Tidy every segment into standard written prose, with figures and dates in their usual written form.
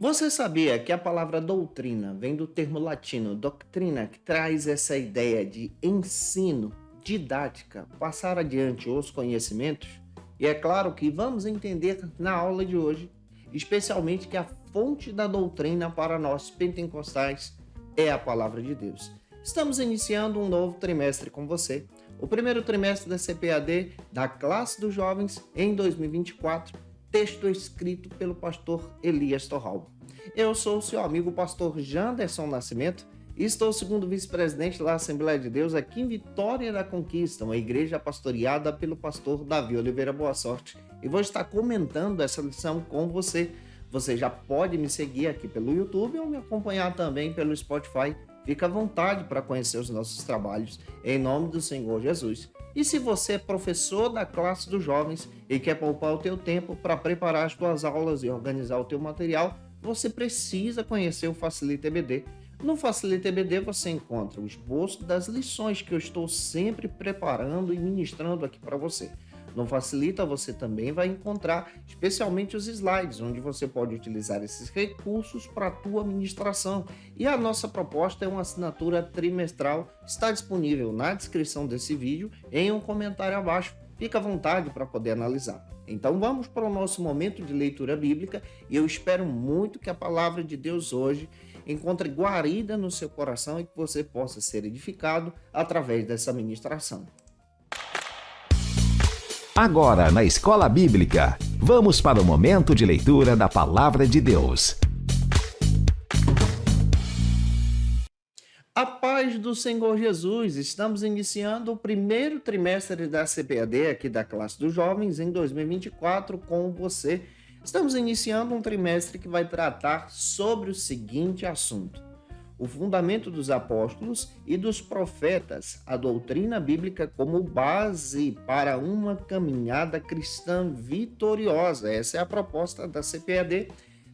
Você sabia que a palavra doutrina vem do termo latino doctrina, que traz essa ideia de ensino, didática, passar adiante os conhecimentos? E é claro que vamos entender na aula de hoje, especialmente que a fonte da doutrina para nós pentecostais é a palavra de Deus. Estamos iniciando um novo trimestre com você. O primeiro trimestre da CPAD, da classe dos jovens, em 2024, texto escrito pelo pastor Elias Torralbo. Eu sou o seu amigo pastor Janderson Nascimento e estou segundo vice-presidente da Assembleia de Deus aqui em Vitória da Conquista, uma igreja pastoreada pelo pastor Davi Oliveira Boa Sorte. E vou estar comentando essa lição com você. Você já pode me seguir aqui pelo YouTube ou me acompanhar também pelo Spotify. Fica à vontade para conhecer os nossos trabalhos, em nome do Senhor Jesus. E se você é professor da classe dos jovens e quer poupar o teu tempo para preparar as tuas aulas e organizar o teu material, você precisa conhecer o Facilita EBD. No Facilita EBD você encontra o esboço das lições que eu estou sempre preparando e ministrando aqui para você. No Facilita você também vai encontrar especialmente os slides, onde você pode utilizar esses recursos para a tua administração. E a nossa proposta é uma assinatura trimestral, está disponível na descrição desse vídeo, em um comentário abaixo. Fica à vontade para poder analisar. Então vamos para o nosso momento de leitura bíblica e eu espero muito que a palavra de Deus hoje encontre guarida no seu coração e que você possa ser edificado através dessa ministração. Agora, na Escola Bíblica, vamos para o momento de leitura da Palavra de Deus. A paz do Senhor Jesus, estamos iniciando o primeiro trimestre da CPAD aqui da classe dos jovens em 2024 com você. Estamos iniciando um trimestre que vai tratar sobre o seguinte assunto: o fundamento dos apóstolos e dos profetas, a doutrina bíblica como base para uma caminhada cristã vitoriosa. Essa é a proposta da CPAD,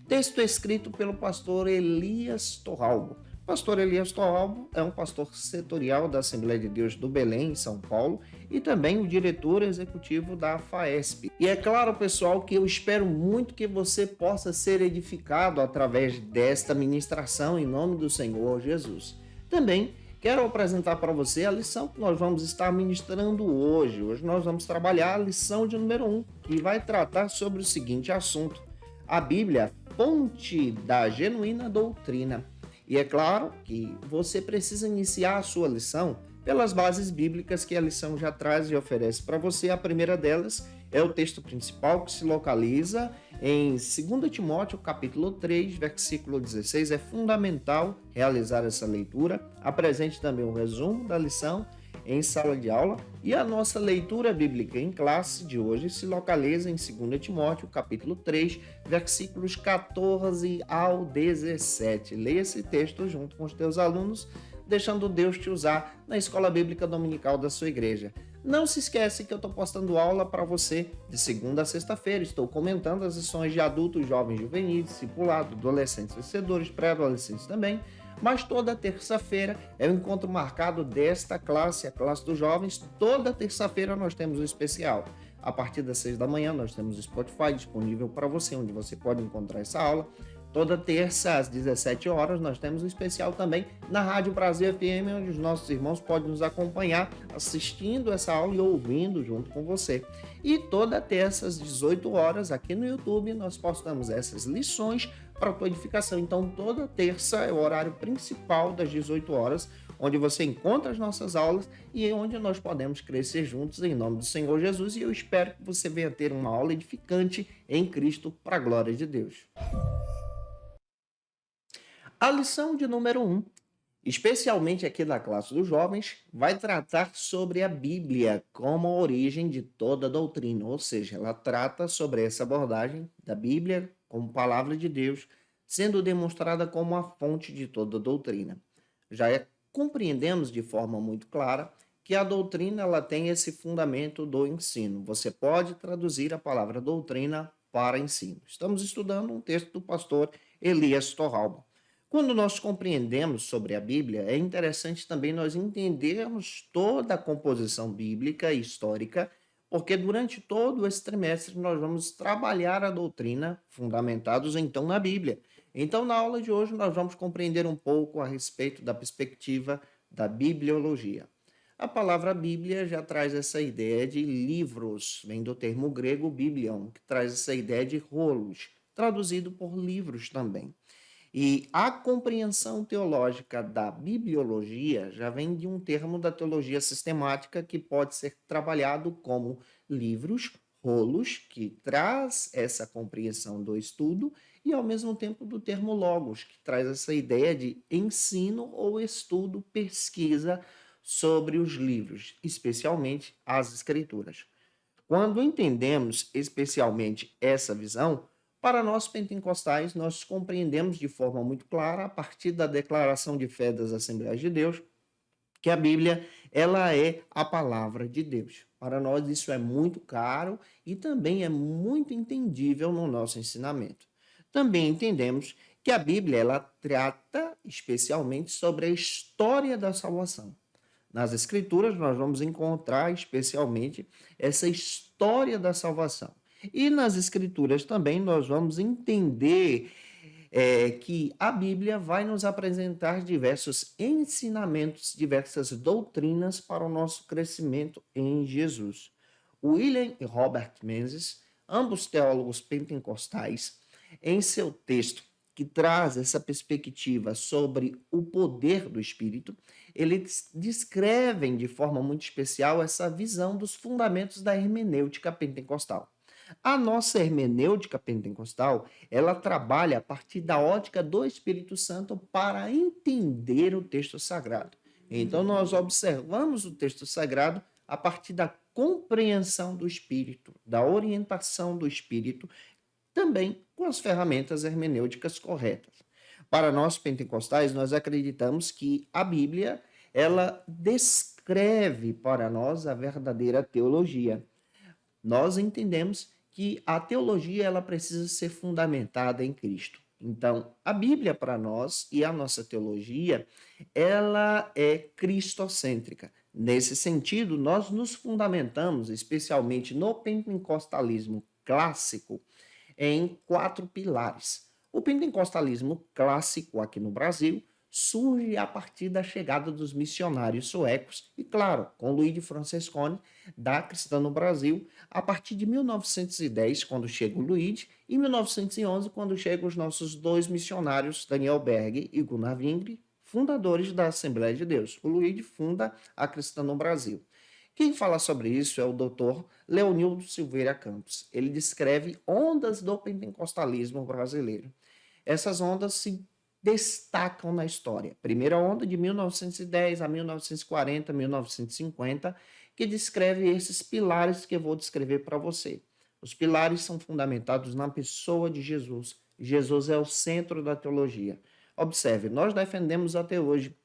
texto escrito pelo pastor Elias Torralbo. O pastor Elias Torralbo é um pastor setorial da Assembleia de Deus do Belém, em São Paulo, e também o diretor executivo da FAESP. E é claro, pessoal, que eu espero muito que você possa ser edificado através desta ministração em nome do Senhor Jesus. Também quero apresentar para você a lição que nós vamos estar ministrando hoje. Hoje nós vamos trabalhar a lição de número 1, que vai tratar sobre o seguinte assunto: a Bíblia, fonte da genuína doutrina. E é claro que você precisa iniciar a sua lição pelas bases bíblicas que a lição já traz e oferece para você. A primeira delas é o texto principal, que se localiza em 2 Timóteo, capítulo 3, versículo 16. É fundamental realizar essa leitura. Apresente também um resumo da lição em sala de aula. E a nossa leitura bíblica em classe de hoje se localiza em 2 Timóteo, capítulo 3, versículos 14 ao 17. Leia esse texto junto com os teus alunos, deixando Deus te usar na escola bíblica dominical da sua igreja. Não se esquece que eu estou postando aula para você de segunda a sexta-feira. Estou comentando as lições de adultos, jovens, juvenis, discipulado, adolescentes, vencedores, pré-adolescentes também. Mas toda terça-feira é o encontro marcado desta classe, a classe dos jovens. Toda terça-feira nós temos um especial. A partir das 6 da manhã nós temos o Spotify disponível para você, onde você pode encontrar essa aula. Toda terça, às 17 horas, nós temos um especial também na Rádio Brasil FM, onde os nossos irmãos podem nos acompanhar assistindo essa aula e ouvindo junto com você. E toda terça, às 18 horas, aqui no YouTube, nós postamos essas lições para a tua edificação. Então, toda terça é o horário principal das 18 horas, onde você encontra as nossas aulas e onde nós podemos crescer juntos em nome do Senhor Jesus. E eu espero que você venha ter uma aula edificante em Cristo para a glória de Deus. A lição de número 1, especialmente aqui da classe dos jovens, vai tratar sobre a Bíblia como a origem de toda doutrina, ou seja, ela trata sobre essa abordagem da Bíblia como palavra de Deus, sendo demonstrada como a fonte de toda doutrina. Compreendemos de forma muito clara que a doutrina ela tem esse fundamento do ensino. Você pode traduzir a palavra doutrina para ensino. Estamos estudando um texto do pastor Elias Torralbo. Quando nós compreendemos sobre a Bíblia, é interessante também nós entendermos toda a composição bíblica e histórica, porque durante todo esse trimestre nós vamos trabalhar a doutrina fundamentados então na Bíblia. Então, na aula de hoje, nós vamos compreender um pouco a respeito da perspectiva da bibliologia. A palavra Bíblia já traz essa ideia de livros, vem do termo grego biblion, que traz essa ideia de rolos, traduzido por livros também. E a compreensão teológica da bibliologia já vem de um termo da teologia sistemática que pode ser trabalhado como livros, rolos, que traz essa compreensão do estudo, e ao mesmo tempo do termo logos, que traz essa ideia de ensino ou estudo, pesquisa sobre os livros, especialmente as escrituras. Quando entendemos especialmente essa visão, para nós pentecostais, nós compreendemos de forma muito clara, a partir da declaração de fé das Assembleias de Deus, que a Bíblia ela é a palavra de Deus. Para nós isso é muito caro e também é muito entendível no nosso ensinamento. Também entendemos que a Bíblia ela trata especialmente sobre a história da salvação. Nas Escrituras nós vamos encontrar especialmente essa história da salvação. E nas Escrituras também nós vamos entender que a Bíblia vai nos apresentar diversos ensinamentos, diversas doutrinas para o nosso crescimento em Jesus. William e Robert Menzies, ambos teólogos pentecostais, em seu texto que traz essa perspectiva sobre o poder do Espírito, eles descrevem de forma muito especial essa visão dos fundamentos da hermenêutica pentecostal. A nossa hermenêutica pentecostal, ela trabalha a partir da ótica do Espírito Santo para entender o texto sagrado. Então, nós observamos o texto sagrado a partir da compreensão do Espírito, da orientação do Espírito, também com as ferramentas hermenêuticas corretas. Para nós pentecostais, nós acreditamos que a Bíblia, ela descreve para nós a verdadeira teologia. Nós entendemos que a teologia ela precisa ser fundamentada em Cristo. Então, a Bíblia para nós e a nossa teologia, ela é cristocêntrica. Nesse sentido, nós nos fundamentamos, especialmente no pentecostalismo clássico, em 4 pilares. O pentecostalismo clássico aqui no Brasil surge a partir da chegada dos missionários suecos e, claro, com Luigi Francesconi, da Cristã no Brasil, a partir de 1910, quando chega o Luigi, e 1911, quando chegam os nossos 2 missionários, Daniel Berg e Gunnar Wingre, fundadores da Assembleia de Deus. O Luigi funda a Cristã no Brasil. Quem fala sobre isso é o Dr. Leonildo Silveira Campos. Ele descreve ondas do pentecostalismo brasileiro. Essas ondas se destacam na história. Primeira onda de 1910 a 1940, 1950, que descreve esses pilares que eu vou descrever para você. Os pilares são fundamentados na pessoa de Jesus. Jesus é o centro da teologia. Observe, nós defendemos até hoje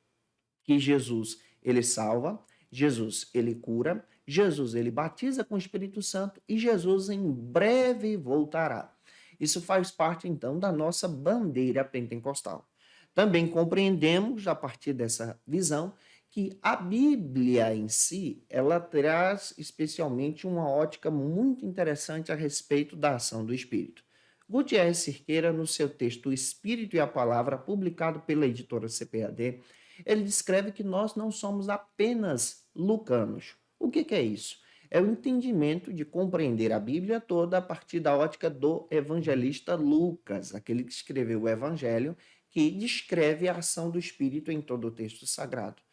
que Jesus, ele salva, Jesus, ele cura, Jesus, ele batiza com o Espírito Santo e Jesus em breve voltará. Isso faz parte, então, da nossa bandeira pentecostal. Também compreendemos, a partir dessa visão, que a Bíblia em si, ela traz especialmente uma ótica muito interessante a respeito da ação do Espírito. Gutierrez Cerqueira, no seu texto O Espírito e a Palavra, publicado pela editora CPAD, ele descreve que nós não somos apenas lucanos. O que é isso? É o entendimento de compreender a Bíblia toda a partir da ótica do evangelista Lucas, aquele que escreveu o Evangelho, que descreve a ação do Espírito em todo o texto sagrado.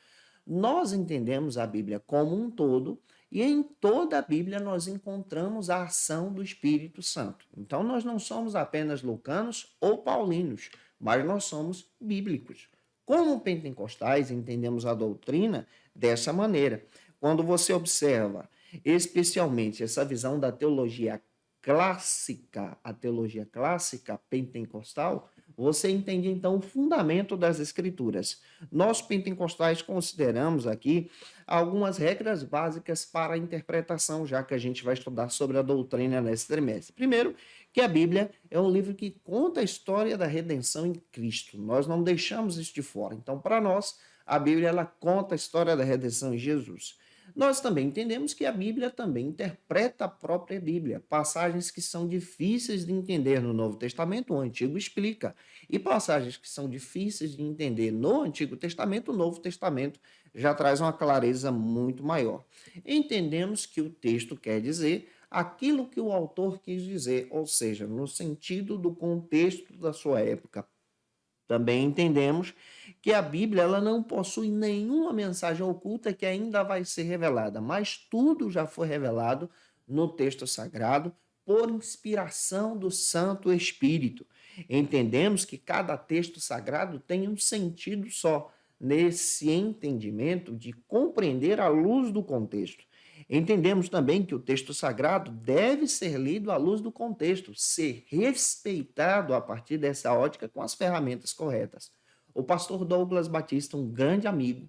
Nós entendemos a Bíblia como um todo e em toda a Bíblia nós encontramos a ação do Espírito Santo. Então nós não somos apenas lucanos ou paulinos, mas nós somos bíblicos. Como pentecostais, entendemos a doutrina dessa maneira. Quando você observa especialmente essa visão da teologia clássica, a teologia clássica pentecostal, você entende então o fundamento das Escrituras. Nós pentecostais consideramos aqui algumas regras básicas para a interpretação, já que a gente vai estudar sobre a doutrina nesse trimestre. Primeiro, que a Bíblia é um livro que conta a história da redenção em Cristo. Nós não deixamos isso de fora. Então, para nós, a Bíblia ela conta a história da redenção em Jesus. Nós também entendemos que a Bíblia também interpreta a própria Bíblia. Passagens que são difíceis de entender no Novo Testamento, o Antigo explica. E passagens que são difíceis de entender no Antigo Testamento, o Novo Testamento já traz uma clareza muito maior. Entendemos que o texto quer dizer aquilo que o autor quis dizer, ou seja, no sentido do contexto da sua época. Também entendemos que a Bíblia ela não possui nenhuma mensagem oculta que ainda vai ser revelada, mas tudo já foi revelado no texto sagrado por inspiração do Santo Espírito. Entendemos que cada texto sagrado tem um sentido só, nesse entendimento de compreender à luz do contexto. Entendemos também que o texto sagrado deve ser lido à luz do contexto, ser respeitado a partir dessa ótica com as ferramentas corretas. O pastor Douglas Batista, um grande amigo,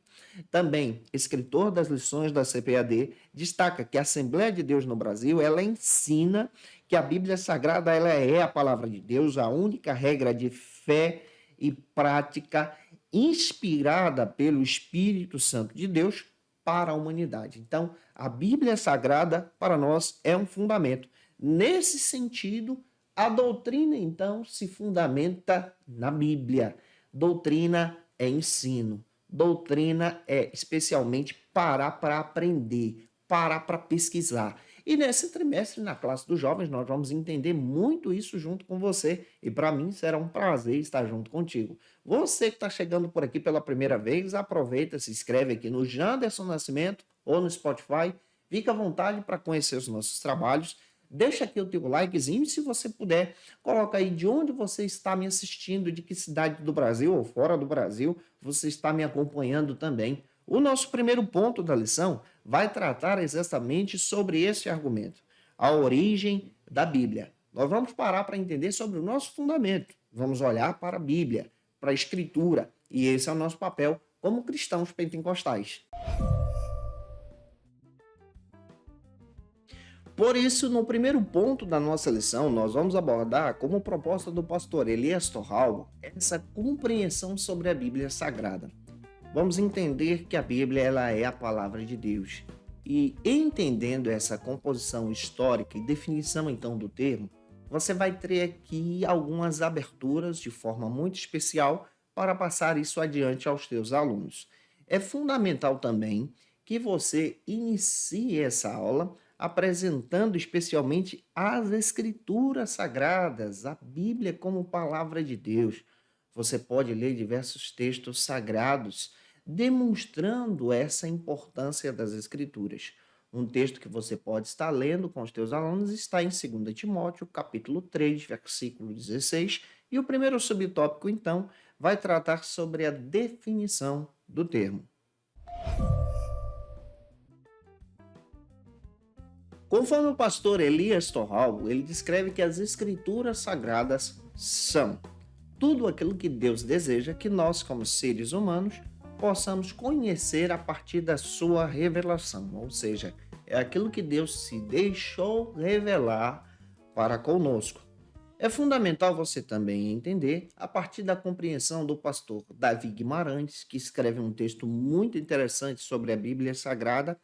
também escritor das lições da CPAD, destaca que a Assembleia de Deus no Brasil, ela ensina que a Bíblia Sagrada ela é a palavra de Deus, a única regra de fé e prática inspirada pelo Espírito Santo de Deus para a humanidade. Então, a Bíblia Sagrada, para nós, é um fundamento. Nesse sentido, a doutrina, então, se fundamenta na Bíblia. Doutrina é ensino. Doutrina é especialmente parar para aprender, parar para pesquisar. E nesse trimestre, na classe dos jovens, nós vamos entender muito isso junto com você. E para mim será um prazer estar junto contigo. Você que está chegando por aqui pela primeira vez, aproveita, se inscreve aqui no Janderson Nascimento ou no Spotify. Fica à vontade para conhecer os nossos trabalhos. Deixa aqui o teu likezinho e se você puder, coloca aí de onde você está me assistindo, de que cidade do Brasil ou fora do Brasil você está me acompanhando também. O nosso primeiro ponto da lição vai tratar exatamente sobre esse argumento, a origem da Bíblia. Nós vamos parar para entender sobre o nosso fundamento. Vamos olhar para a Bíblia, para a Escritura, e esse é o nosso papel como cristãos pentecostais. Por isso, no primeiro ponto da nossa lição, nós vamos abordar, como proposta do pastor Elias Torral, essa compreensão sobre a Bíblia Sagrada. Vamos entender que a Bíblia ela é a palavra de Deus. E entendendo essa composição histórica e definição então do termo, você vai ter aqui algumas aberturas de forma muito especial para passar isso adiante aos teus alunos. É fundamental também que você inicie essa aula apresentando especialmente as Escrituras Sagradas, a Bíblia como palavra de Deus. Você pode ler diversos textos sagrados demonstrando essa importância das Escrituras. Um texto que você pode estar lendo com os teus alunos está em 2 Timóteo, capítulo 3, versículo 16, e o primeiro subtópico, então, vai tratar sobre a definição do termo. Conforme o pastor Elias Torral, ele descreve que as Escrituras Sagradas são tudo aquilo que Deus deseja que nós, como seres humanos, possamos conhecer a partir da sua revelação, ou seja, é aquilo que Deus se deixou revelar para conosco. É fundamental você também entender a partir da compreensão do pastor Davi Guimarães, que escreve um texto muito interessante sobre a Bíblia Sagrada.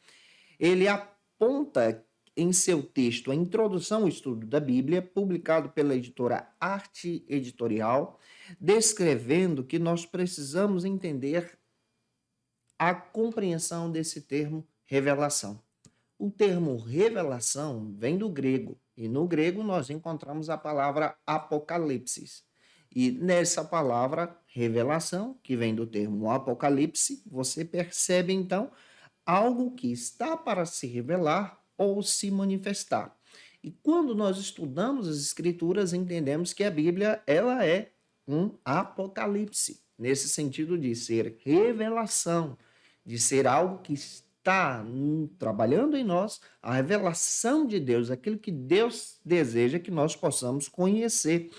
Ele aponta em seu texto a introdução ao estudo da Bíblia, publicado pela editora Arte Editorial, descrevendo que nós precisamos entender a compreensão desse termo revelação. O termo revelação vem do grego, e no grego nós encontramos a palavra apocalipse. E nessa palavra revelação, que vem do termo apocalipse, você percebe então algo que está para se revelar ou se manifestar. E quando nós estudamos as Escrituras, entendemos que a Bíblia ela é um apocalipse, nesse sentido de ser revelação, de ser algo que está trabalhando em nós, a revelação de Deus, aquilo que Deus deseja que nós possamos conhecer.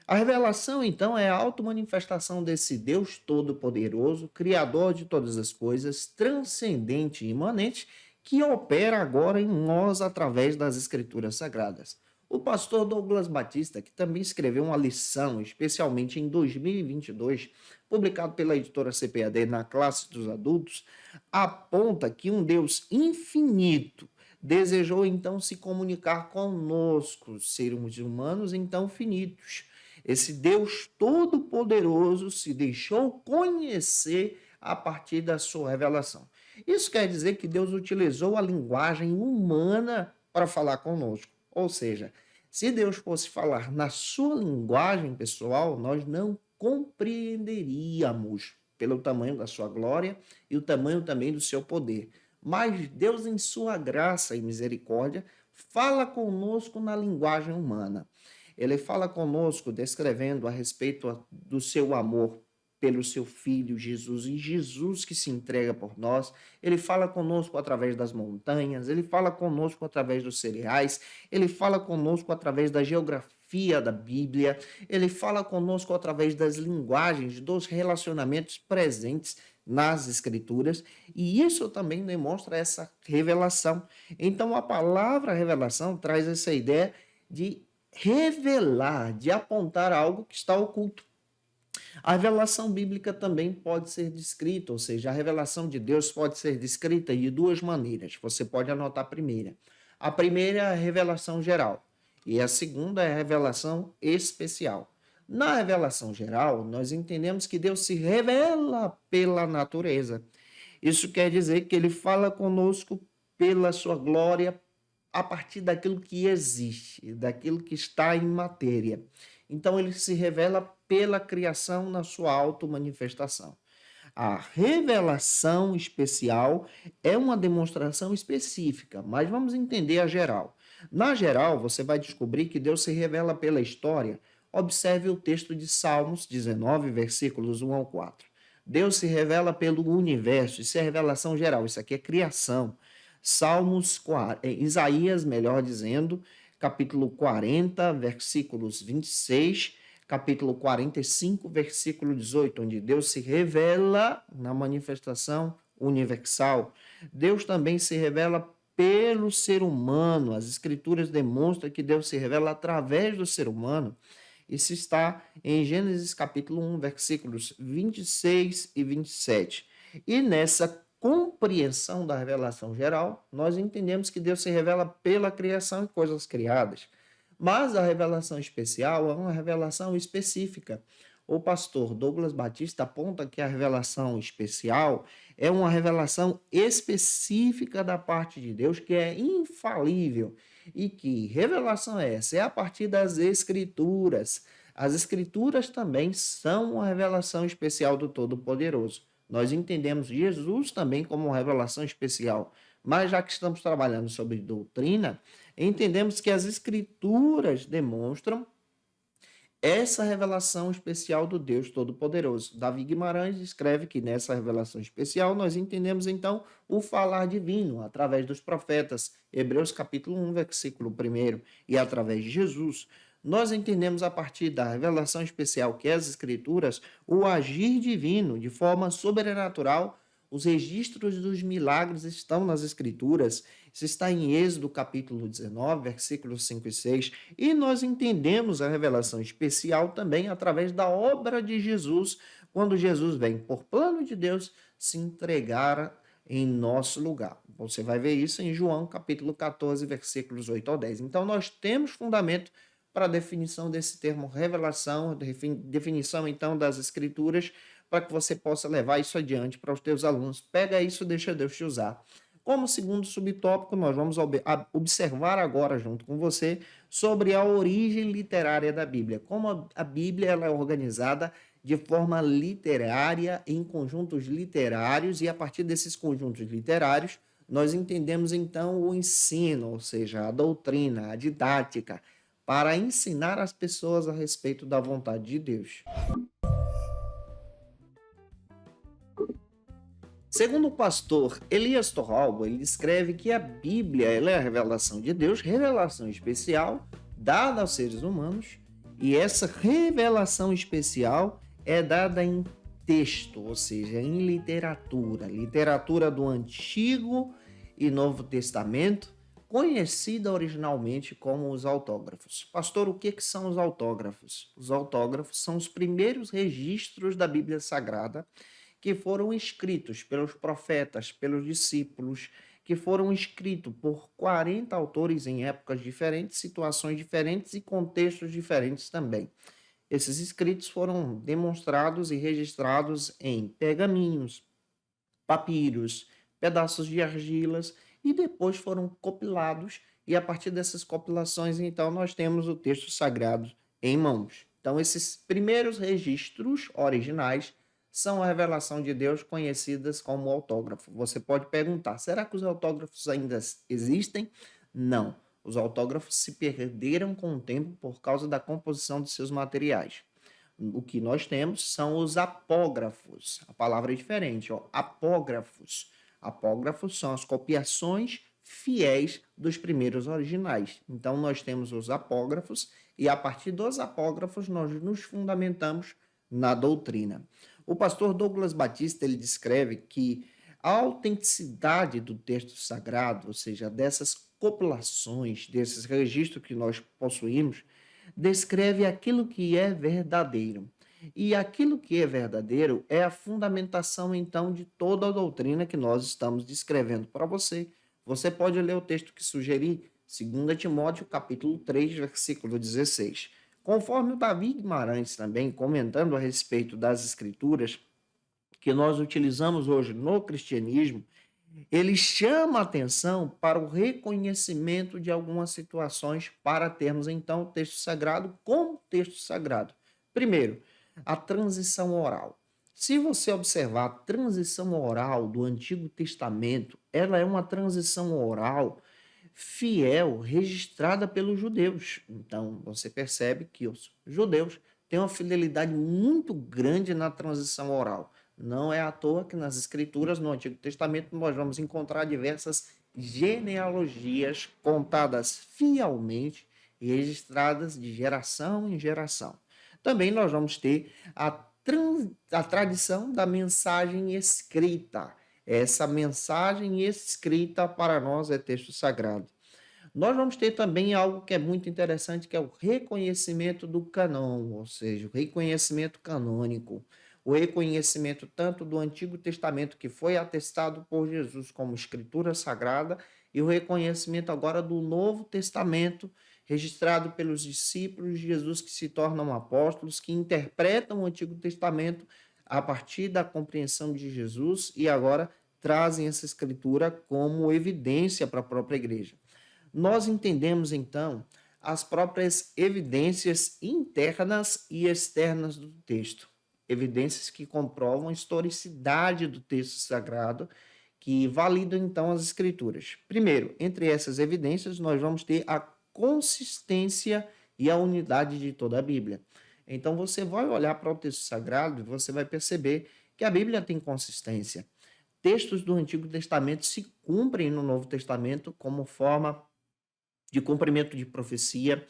A revelação, então, é a automanifestação desse Deus Todo-Poderoso, Criador de todas as coisas, transcendente e imanente, que opera agora em nós através das Escrituras Sagradas. O pastor Douglas Batista, que também escreveu uma lição, especialmente em 2022, publicado pela editora CPAD na classe dos adultos, aponta que um Deus infinito desejou então se comunicar conosco, seres humanos então finitos. Esse Deus todo-poderoso se deixou conhecer a partir da sua revelação. Isso quer dizer que Deus utilizou a linguagem humana para falar conosco. Ou seja, se Deus fosse falar na sua linguagem pessoal, nós não compreenderíamos pelo tamanho da sua glória e o tamanho também do seu poder. Mas Deus, em sua graça e misericórdia, fala conosco na linguagem humana. Ele fala conosco descrevendo a respeito do seu amor pelo seu Filho Jesus, e Jesus que se entrega por nós. Ele fala conosco através das montanhas, ele fala conosco através dos cereais, ele fala conosco através da geografia da Bíblia, ele fala conosco através das linguagens, dos relacionamentos presentes nas Escrituras, e isso também demonstra essa revelação. Então, a palavra revelação traz essa ideia de revelar, de apontar algo que está oculto. A revelação bíblica também pode ser descrita, ou seja, a revelação de Deus pode ser descrita de duas maneiras. Você pode anotar a primeira. A primeira é a revelação geral e a segunda é a revelação especial. Na revelação geral, nós entendemos que Deus se revela pela natureza. Isso quer dizer que ele fala conosco pela sua glória a partir daquilo que existe, daquilo que está em matéria. Então, ele se revela pela criação na sua auto-manifestação. A revelação especial é uma demonstração específica, mas vamos entender a geral. Na geral, você vai descobrir que Deus se revela pela história. Observe o texto de Salmos 19, versículos 1 ao 4. Deus se revela pelo universo, isso é revelação geral, isso aqui é criação. Isaías, melhor dizendo, capítulo 40, versículos 26, capítulo 45, versículo 18, onde Deus se revela na manifestação universal. Deus também se revela pelo ser humano. As Escrituras demonstram que Deus se revela através do ser humano. Isso está em Gênesis capítulo 1, versículos 26 e 27. E nessa compreensão da revelação geral, nós entendemos que Deus se revela pela criação e coisas criadas. Mas a revelação especial é uma revelação específica. O pastor Douglas Batista aponta que a revelação especial é uma revelação específica da parte de Deus, que é infalível. E que revelação é essa? É a partir das Escrituras. As Escrituras também são uma revelação especial do Todo-Poderoso. Nós entendemos Jesus também como uma revelação especial, mas já que estamos trabalhando sobre doutrina, entendemos que as Escrituras demonstram essa revelação especial do Deus Todo-Poderoso. Davi Guimarães escreve que nessa revelação especial nós entendemos então o falar divino através dos profetas, Hebreus capítulo 1, versículo 1, e através de Jesus. Nós entendemos a partir da revelação especial que é as Escrituras, o agir divino de forma sobrenatural. Os registros dos milagres estão nas Escrituras. Isso está em Êxodo capítulo 19, versículos 5 e 6. E nós entendemos a revelação especial também através da obra de Jesus, quando Jesus vem, por plano de Deus, se entregar em nosso lugar. Você vai ver isso em João capítulo 14, versículos 8 ao 10. Então, nós temos fundamento para a definição desse termo revelação, definição então das Escrituras, para que você possa levar isso adiante para os teus alunos. Pega isso, deixa Deus te usar. Como segundo subtópico, nós vamos observar agora junto com você sobre a origem literária da Bíblia. Como a Bíblia ela é organizada de forma literária, em conjuntos literários, e a partir desses conjuntos literários, nós entendemos então o ensino, ou seja, a doutrina, a didática, para ensinar as pessoas a respeito da vontade de Deus. Segundo o pastor Elias Torralba, ele escreve que a Bíblia ela é a revelação de Deus, revelação especial dada aos seres humanos, e essa revelação especial é dada em texto, ou seja, em literatura do Antigo e Novo Testamento, conhecida originalmente como os autógrafos. Pastor, o que são os autógrafos? Os autógrafos são os primeiros registros da Bíblia Sagrada que foram escritos pelos profetas, pelos discípulos, que foram escritos por 40 autores em épocas diferentes, situações diferentes e contextos diferentes também. Esses escritos foram demonstrados e registrados em pergaminhos, papiros, pedaços de argilas e depois foram compilados e a partir dessas compilações então nós temos o texto sagrado em mãos. Então esses primeiros registros originais são a revelação de Deus conhecidas como autógrafo. Você pode perguntar, será que os autógrafos ainda existem? Não. Os autógrafos se perderam com o tempo por causa da composição de seus materiais. O que nós temos são os apógrafos. A palavra é diferente, ó. Apógrafos. Apógrafos são as copiações fiéis dos primeiros originais. Então, nós temos os apógrafos e, a partir dos apógrafos, nós nos fundamentamos na doutrina. O pastor Douglas Batista ele descreve que a autenticidade do texto sagrado, ou seja, dessas compilações, desses registros que nós possuímos, descreve aquilo que é verdadeiro. E aquilo que é verdadeiro é a fundamentação, então, de toda a doutrina que nós estamos descrevendo para você. Você pode ler o texto que sugeri, 2 Timóteo, capítulo 3, versículo 16. Conforme o Davi Guimarães também, comentando a respeito das escrituras que nós utilizamos hoje no cristianismo, ele chama a atenção para o reconhecimento de algumas situações para termos, então, o texto sagrado como texto sagrado. Primeiro, a transição oral. Se você observar a transição oral do Antigo Testamento, ela é uma transição oral fiel, registrada pelos judeus. Então, você percebe que os judeus têm uma fidelidade muito grande na transição oral. Não é à toa que nas Escrituras, no Antigo Testamento, nós vamos encontrar diversas genealogias contadas fielmente e registradas de geração em geração. Também nós vamos ter a tradição da mensagem escrita. Essa mensagem escrita para nós é texto sagrado. Nós vamos ter também algo que é muito interessante, que é o reconhecimento do cânon, ou seja, o reconhecimento canônico. O reconhecimento tanto do Antigo Testamento, que foi atestado por Jesus como Escritura Sagrada, e o reconhecimento agora do Novo Testamento, registrado pelos discípulos de Jesus que se tornam apóstolos, que interpretam o Antigo Testamento a partir da compreensão de Jesus e agora trazem essa escritura como evidência para a própria igreja. Nós entendemos, então, as próprias evidências internas e externas do texto. Evidências que comprovam a historicidade do texto sagrado, que validam, então, as escrituras. Primeiro, entre essas evidências, nós vamos ter a consistência e a unidade de toda a Bíblia. Então, você vai olhar para o texto sagrado e você vai perceber que a Bíblia tem consistência. Textos do Antigo Testamento se cumprem no Novo Testamento como forma de cumprimento de profecia,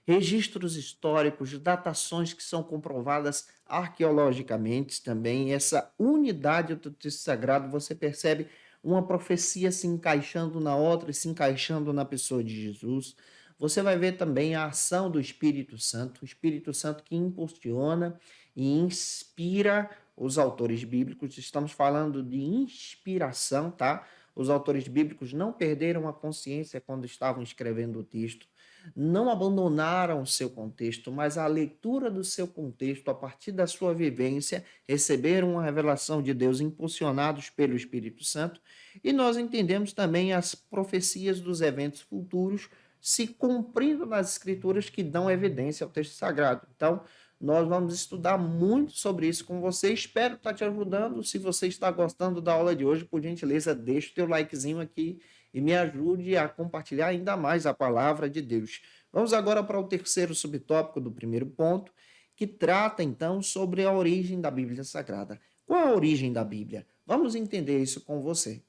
registros históricos, datações que são comprovadas arqueologicamente também. Essa unidade do texto sagrado, você percebe uma profecia se encaixando na outra e se encaixando na pessoa de Jesus. Você vai ver também a ação do Espírito Santo, o Espírito Santo que impulsiona e inspira os autores bíblicos. Estamos falando de inspiração, tá? Os autores bíblicos não perderam a consciência quando estavam escrevendo o texto, não abandonaram o seu contexto, mas a leitura do seu contexto, a partir da sua vivência, receberam uma revelação de Deus impulsionados pelo Espírito Santo, e nós entendemos também as profecias dos eventos futuros se cumprindo nas escrituras que dão evidência ao texto sagrado. Então, nós vamos estudar muito sobre isso com você. Espero estar te ajudando. Se você está gostando da aula de hoje, por gentileza, deixe o teu likezinho aqui e me ajude a compartilhar ainda mais a palavra de Deus. Vamos agora para o terceiro subtópico do primeiro ponto, que trata, então, sobre a origem da Bíblia Sagrada. Qual a origem da Bíblia? Vamos entender isso com você.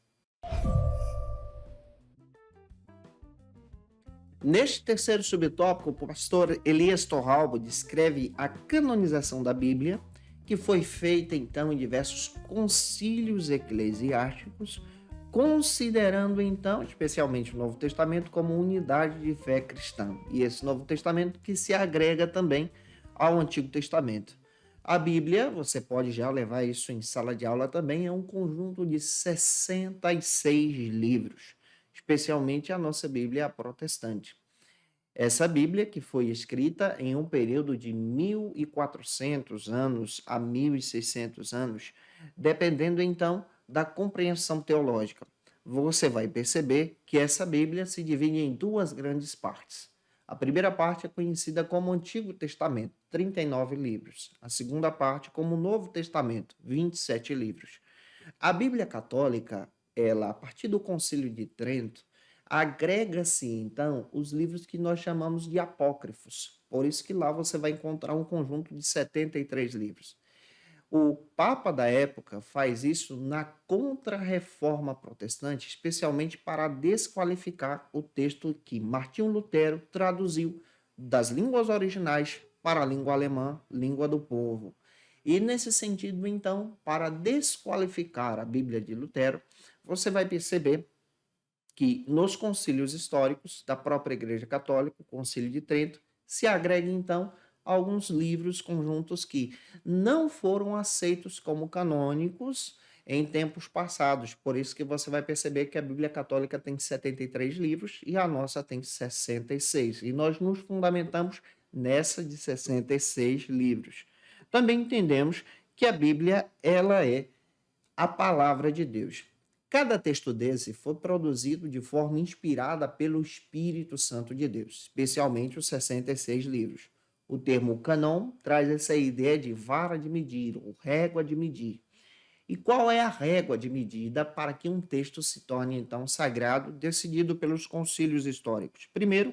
Neste terceiro subtópico, o pastor Elias Torralbo descreve a canonização da Bíblia, que foi feita, então, em diversos concílios eclesiásticos, considerando então, especialmente o Novo Testamento, como unidade de fé cristã. E esse Novo Testamento que se agrega também ao Antigo Testamento. A Bíblia, você pode já levar isso em sala de aula também, é um conjunto de 66 livros, especialmente a nossa Bíblia protestante. Essa Bíblia, que foi escrita em um período de 1.400 anos a 1.600 anos, dependendo então da compreensão teológica. Você vai perceber que essa Bíblia se divide em duas grandes partes. A primeira parte é conhecida como Antigo Testamento, 39 livros. A segunda parte como Novo Testamento, 27 livros. A Bíblia Católica, ela, a partir do Concílio de Trento, agrega-se, então, os livros que nós chamamos de apócrifos. Por isso que lá você vai encontrar um conjunto de 73 livros. O Papa da época faz isso na Contra-Reforma Protestante, especialmente para desqualificar o texto que Martinho Lutero traduziu das línguas originais para a língua alemã, língua do povo. E nesse sentido, então, para desqualificar a Bíblia de Lutero, você vai perceber que nos concílios históricos da própria Igreja Católica, o Concílio de Trento, se agrega então alguns livros conjuntos que não foram aceitos como canônicos em tempos passados. Por isso que você vai perceber que a Bíblia Católica tem 73 livros e a nossa tem 66. E nós nos fundamentamos nessa de 66 livros. Também entendemos que a Bíblia, ela é a palavra de Deus. Cada texto desse foi produzido de forma inspirada pelo Espírito Santo de Deus, especialmente os 66 livros. O termo cânon traz essa ideia de vara de medir, ou régua de medir. E qual é a régua de medida para que um texto se torne, então, sagrado, decidido pelos concílios históricos? Primeiro,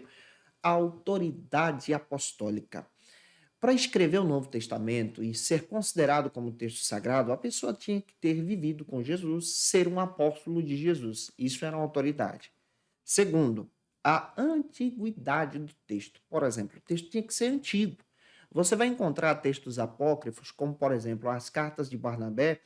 a autoridade apostólica. Para escrever o Novo Testamento e ser considerado como texto sagrado, a pessoa tinha que ter vivido com Jesus, ser um apóstolo de Jesus. Isso era uma autoridade. Segundo, a antiguidade do texto. Por exemplo, o texto tinha que ser antigo. Você vai encontrar textos apócrifos, como, por exemplo, as cartas de Barnabé,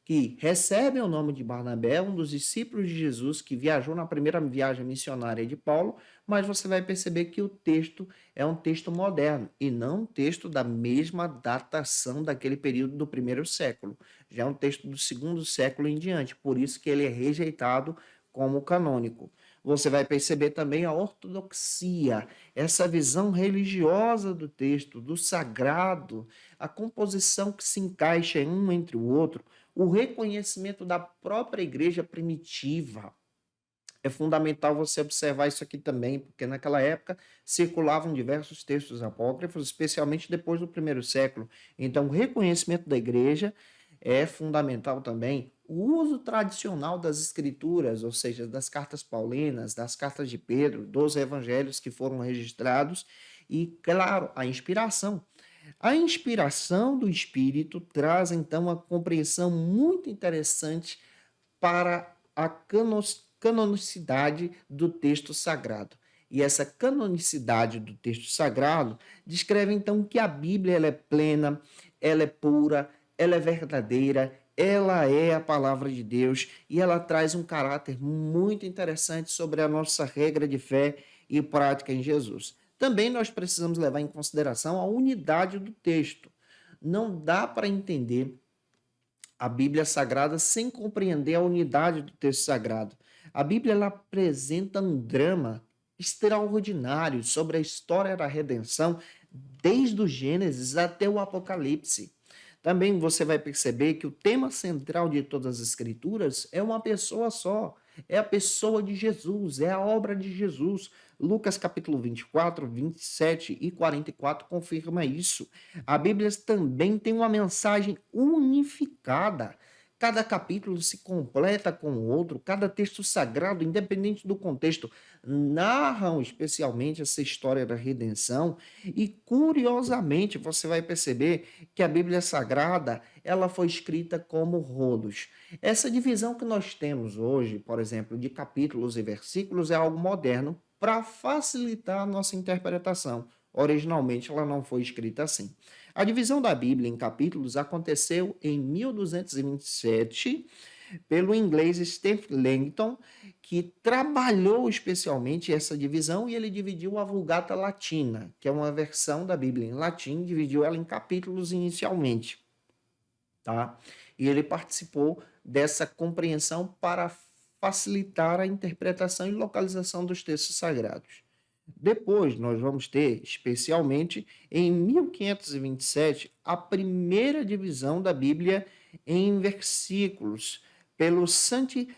que recebem o nome de Barnabé, um dos discípulos de Jesus que viajou na primeira viagem missionária de Paulo, mas você vai perceber que o texto é um texto moderno e não um texto da mesma datação daquele período do primeiro século. Já é um texto do segundo século em diante, por isso que ele é rejeitado como canônico. Você vai perceber também a ortodoxia, essa visão religiosa do texto, do sagrado, a composição que se encaixa um entre o outro, o reconhecimento da própria igreja primitiva. É fundamental você observar isso aqui também, porque naquela época circulavam diversos textos apócrifos, especialmente depois do primeiro século. Então, o reconhecimento da igreja é fundamental também. O uso tradicional das escrituras, ou seja, das cartas paulinas, das cartas de Pedro, dos evangelhos que foram registrados e, claro, a inspiração. A inspiração do Espírito traz, então, uma compreensão muito interessante para a canonicidade do texto sagrado. E essa canonicidade do texto sagrado descreve, então, que a Bíblia ela é plena, ela é pura, ela é verdadeira, ela é a palavra de Deus e ela traz um caráter muito interessante sobre a nossa regra de fé e prática em Jesus. Também nós precisamos levar em consideração a unidade do texto. Não dá para entender a Bíblia Sagrada sem compreender a unidade do texto sagrado. A Bíblia ela apresenta um drama extraordinário sobre a história da redenção, desde o Gênesis até o Apocalipse. Também você vai perceber que o tema central de todas as Escrituras é uma pessoa só, é a pessoa de Jesus, é a obra de Jesus. Lucas capítulo 24, 27 e 44 confirma isso. A Bíblia também tem uma mensagem unificada. Cada capítulo se completa com o outro, cada texto sagrado, independente do contexto, narram especialmente essa história da redenção e, curiosamente, você vai perceber que a Bíblia Sagrada ela foi escrita como rolos. Essa divisão que nós temos hoje, por exemplo, de capítulos e versículos, é algo moderno para facilitar a nossa interpretação. Originalmente, ela não foi escrita assim. A divisão da Bíblia em capítulos aconteceu em 1227, pelo inglês Stephen Langton, que trabalhou especialmente essa divisão, e ele dividiu a Vulgata Latina, que é uma versão da Bíblia em latim, dividiu ela em capítulos inicialmente, tá? E ele participou dessa compreensão para facilitar a interpretação e localização dos textos sagrados. Depois, nós vamos ter, especialmente em 1527, a primeira divisão da Bíblia em versículos, pelo Santi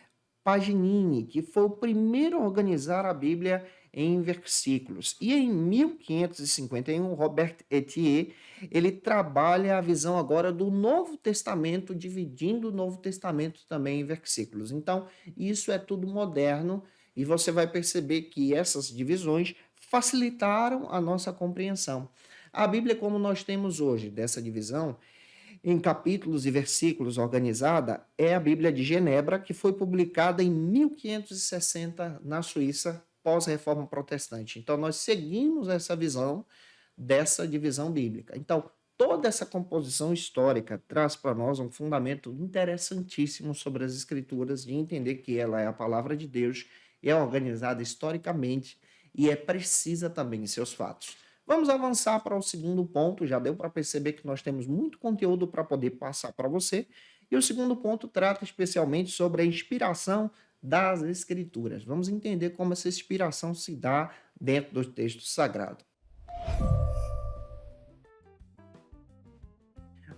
Paganini, que foi o primeiro a organizar a Bíblia em versículos. E em 1551, Robert Etier, ele trabalha a visão agora do Novo Testamento, dividindo o Novo Testamento também em versículos. Então, isso é tudo moderno, e você vai perceber que essas divisões facilitaram a nossa compreensão. A Bíblia, como nós temos hoje, dessa divisão, em capítulos e versículos organizada, é a Bíblia de Genebra, que foi publicada em 1560 na Suíça, pós-reforma protestante. Então, nós seguimos essa visão dessa divisão bíblica. Então, toda essa composição histórica traz para nós um fundamento interessantíssimo sobre as Escrituras, de entender que ela é a palavra de Deus, é organizada historicamente e é precisa também em seus fatos. Vamos avançar para o segundo ponto. Já deu para perceber que nós temos muito conteúdo para poder passar para você. E o segundo ponto trata especialmente sobre a inspiração das Escrituras. Vamos entender como essa inspiração se dá dentro do texto sagrado.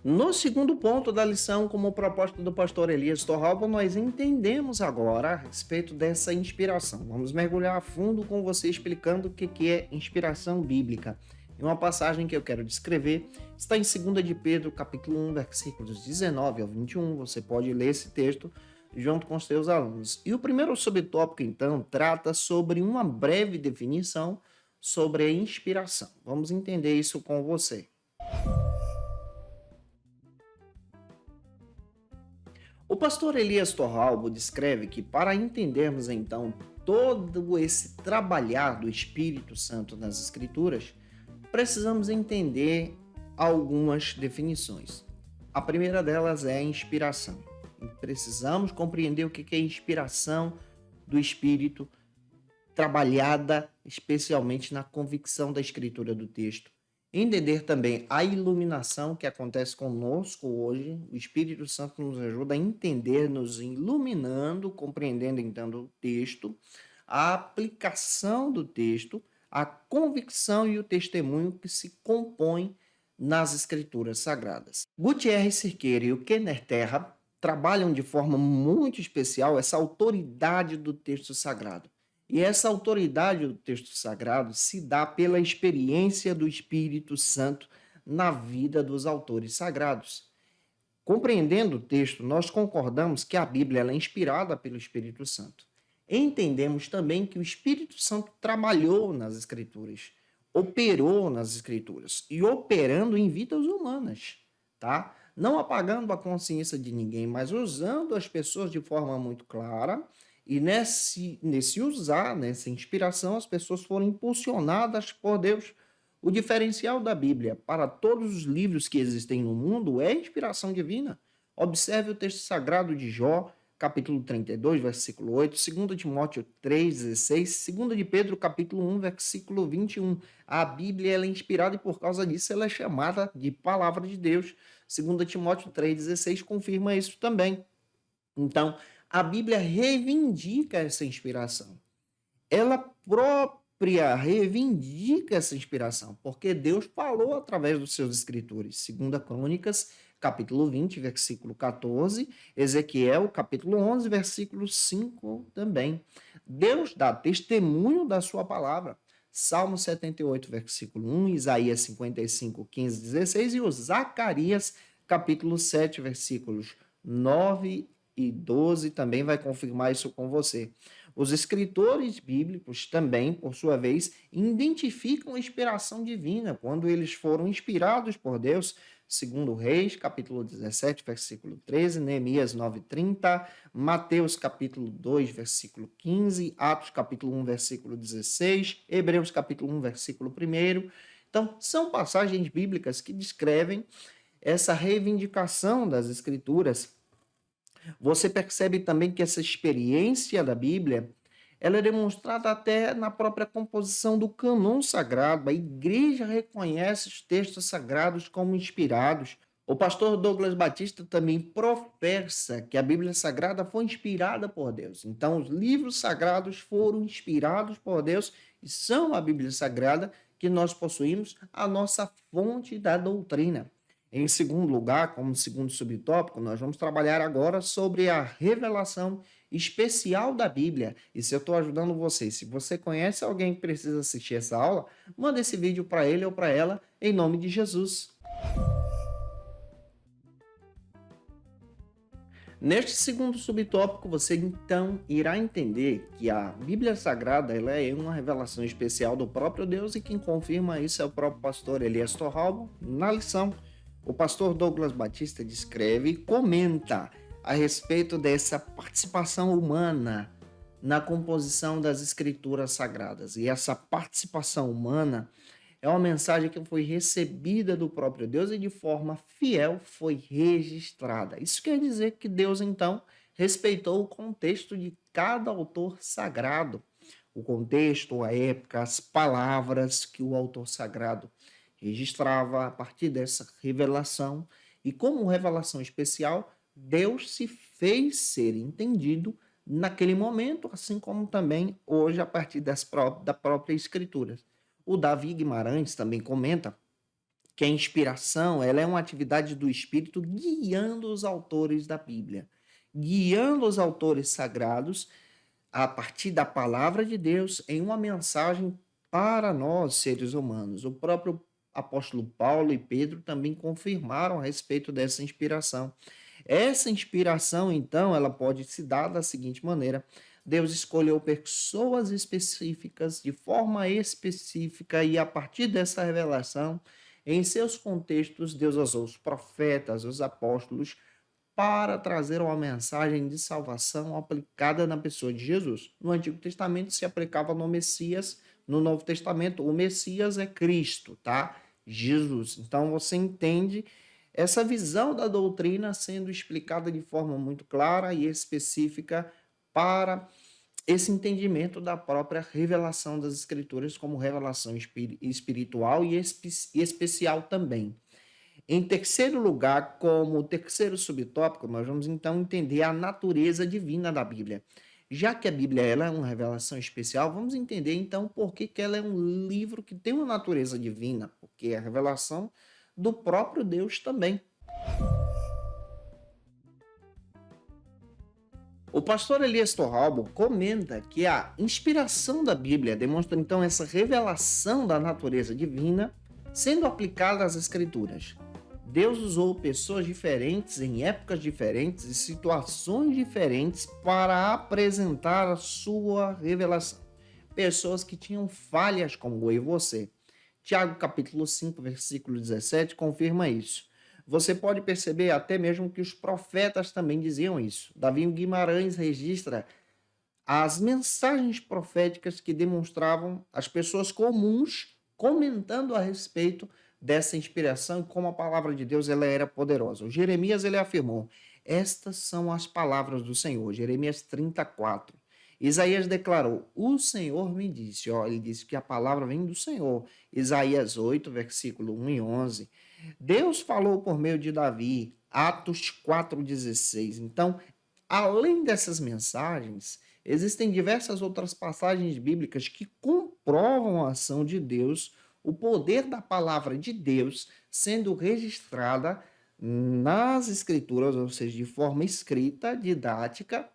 No segundo ponto da lição, como proposta do pastor Elias Torralba, nós entendemos agora a respeito dessa inspiração. Vamos mergulhar a fundo com você explicando o que é inspiração bíblica. E uma passagem que eu quero descrever está em 2 de Pedro, capítulo 1, versículos 19 ao 21. Você pode ler esse texto junto com os seus alunos. E o primeiro subtópico, então, trata sobre uma breve definição sobre a inspiração. Vamos entender isso com você. O pastor Elias Torralbo descreve que, para entendermos então todo esse trabalhar do Espírito Santo nas Escrituras, precisamos entender algumas definições. A primeira delas é a inspiração. Precisamos compreender o que é inspiração do Espírito, trabalhada especialmente na convicção da escritura do texto. Entender também a iluminação que acontece conosco hoje. O Espírito Santo nos ajuda a entender, nos iluminando, compreendendo então o texto, a aplicação do texto, a convicção e o testemunho que se compõem nas Escrituras Sagradas. Gutierrez Cerqueira e o Kenner Terra trabalham de forma muito especial essa autoridade do texto sagrado. E essa autoridade do texto sagrado se dá pela experiência do Espírito Santo na vida dos autores sagrados. Compreendendo o texto, nós concordamos que a Bíblia ela é inspirada pelo Espírito Santo. Entendemos também que o Espírito Santo trabalhou nas Escrituras, operou nas Escrituras e operando em vidas humanas, tá? Não apagando a consciência de ninguém, mas usando as pessoas de forma muito clara. E nessa inspiração, as pessoas foram impulsionadas por Deus. O diferencial da Bíblia para todos os livros que existem no mundo é a inspiração divina. Observe o texto sagrado de Jó, capítulo 32, versículo 8, 2 Timóteo 3, 16, 2 de Pedro, capítulo 1, versículo 21. A Bíblia ela é inspirada e por causa disso ela é chamada de palavra de Deus. 2 Timóteo 3, 16 confirma isso também. Então, a Bíblia reivindica essa inspiração. Ela própria reivindica essa inspiração, porque Deus falou através dos seus escritores. 2 Crônicas, capítulo 20, versículo 14, Ezequiel, capítulo 11, versículo 5 também. Deus dá testemunho da sua palavra. Salmo 78, versículo 1, Isaías 55, 15, 16 e o Zacarias, capítulo 7, versículos 9 e 12 também vai confirmar isso com você. Os escritores bíblicos também, por sua vez, identificam a inspiração divina quando eles foram inspirados por Deus, segundo Reis, capítulo 17, versículo 13, Neemias 9:30, Mateus, capítulo 2, versículo 15, Atos, capítulo 1, versículo 16, Hebreus, capítulo 1, versículo 1. Então, são passagens bíblicas que descrevem essa reivindicação das escrituras Você percebe também que essa experiência da Bíblia, ela é demonstrada até na própria composição do cânon sagrado. A igreja reconhece os textos sagrados como inspirados. O pastor Douglas Batista também professa que a Bíblia Sagrada foi inspirada por Deus. Então, os livros sagrados foram inspirados por Deus e são a Bíblia Sagrada que nós possuímos, a nossa fonte da doutrina. Em segundo lugar, como segundo subtópico, nós vamos trabalhar agora sobre a revelação especial da Bíblia. E se eu estou ajudando você, se você conhece alguém que precisa assistir essa aula, manda esse vídeo para ele ou para ela, em nome de Jesus. Neste segundo subtópico, você então irá entender que a Bíblia Sagrada ela é uma revelação especial do próprio Deus e quem confirma isso é o próprio pastor Elias Torralbo. Na lição, o pastor Douglas Batista descreve e comenta a respeito dessa participação humana na composição das escrituras sagradas. E essa participação humana é uma mensagem que foi recebida do próprio Deus e de forma fiel foi registrada. Isso quer dizer que Deus, então, respeitou o contexto de cada autor sagrado. O contexto, a época, as palavras que o autor sagrado registrava a partir dessa revelação. E como revelação especial, Deus se fez ser entendido naquele momento, assim como também hoje a partir da própria Escritura. O Davi Guimarães também comenta que a inspiração ela é uma atividade do Espírito guiando os autores da Bíblia, guiando os autores sagrados a partir da palavra de Deus em uma mensagem para nós, seres humanos. O próprio apóstolo Paulo e Pedro também confirmaram a respeito dessa inspiração. Essa inspiração, então, ela pode se dar da seguinte maneira: Deus escolheu pessoas específicas, de forma específica, e a partir dessa revelação, em seus contextos, Deus usou os profetas, os apóstolos, para trazer uma mensagem de salvação aplicada na pessoa de Jesus. No Antigo Testamento se aplicava no Messias, no Novo Testamento o Messias é Cristo, tá? Jesus. Então você entende essa visão da doutrina sendo explicada de forma muito clara e específica para esse entendimento da própria revelação das Escrituras como revelação espiritual e especial também. Em terceiro lugar, como terceiro subtópico, nós vamos então entender a natureza divina da Bíblia. Já que a Bíblia ela é uma revelação especial, vamos entender então por que ela é um livro que tem uma natureza divina, porque é a revelação do próprio Deus também. O pastor Elias Torralbo comenta que a inspiração da Bíblia demonstra então essa revelação da natureza divina sendo aplicada às Escrituras. Deus usou pessoas diferentes em épocas diferentes e situações diferentes para apresentar a sua revelação. Pessoas que tinham falhas como eu e você. Tiago capítulo 5, versículo 17 confirma isso. Você pode perceber até mesmo que os profetas também diziam isso. Davi Guimarães registra as mensagens proféticas que demonstravam as pessoas comuns comentando a respeito dessa inspiração e como a palavra de Deus ela era poderosa. O Jeremias ele afirmou: estas são as palavras do Senhor. Jeremias 34. Isaías declarou: o Senhor me disse. Ele disse que a palavra vem do Senhor. Isaías 8, versículo 1 e 11. Deus falou por meio de Davi, Atos 4,16. Então, além dessas mensagens, existem diversas outras passagens bíblicas que comprovam a ação de Deus, o poder da palavra de Deus sendo registrada nas Escrituras, ou seja, de forma escrita, didática,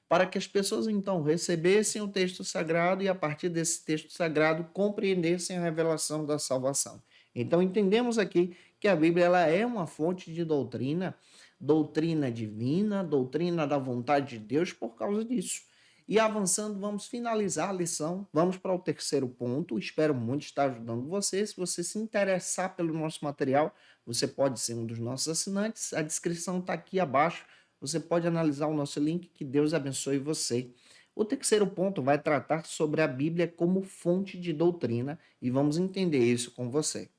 para que as pessoas então recebessem o texto sagrado e a partir desse texto sagrado compreendessem a revelação da salvação. Então entendemos aqui que a Bíblia ela é uma fonte de doutrina, doutrina divina, doutrina da vontade de Deus por causa disso. E avançando, vamos finalizar a lição, vamos para o terceiro ponto. Espero muito estar ajudando você. Se você se interessar pelo nosso material, você pode ser um dos nossos assinantes. A descrição está aqui abaixo. Você pode analisar o nosso link. Que Deus abençoe você. O terceiro ponto vai tratar sobre a Bíblia como fonte de doutrina e vamos entender isso com você.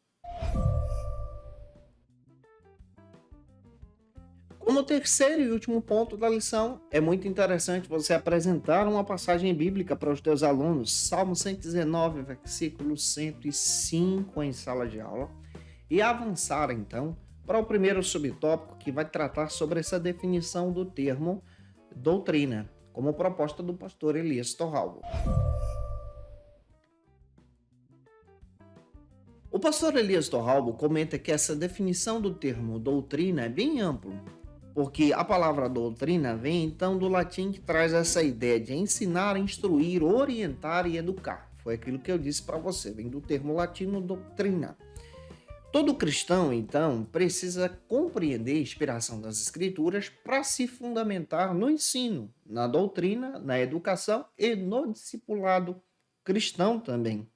Como terceiro e último ponto da lição, é muito interessante você apresentar uma passagem bíblica para os teus alunos, Salmo 119, versículo 105 em sala de aula, e avançar então para o primeiro subtópico que vai tratar sobre essa definição do termo doutrina, como proposta do pastor Elias Torralbo. O pastor Elias Torralbo comenta que essa definição do termo doutrina é bem amplo, porque a palavra doutrina vem então do latim que traz essa ideia de ensinar, instruir, orientar e educar. Foi aquilo que eu disse para você, vem do termo latino doutrina. Todo cristão, então, precisa compreender a inspiração das Escrituras para se fundamentar no ensino, na doutrina, na educação e no discipulado cristão também.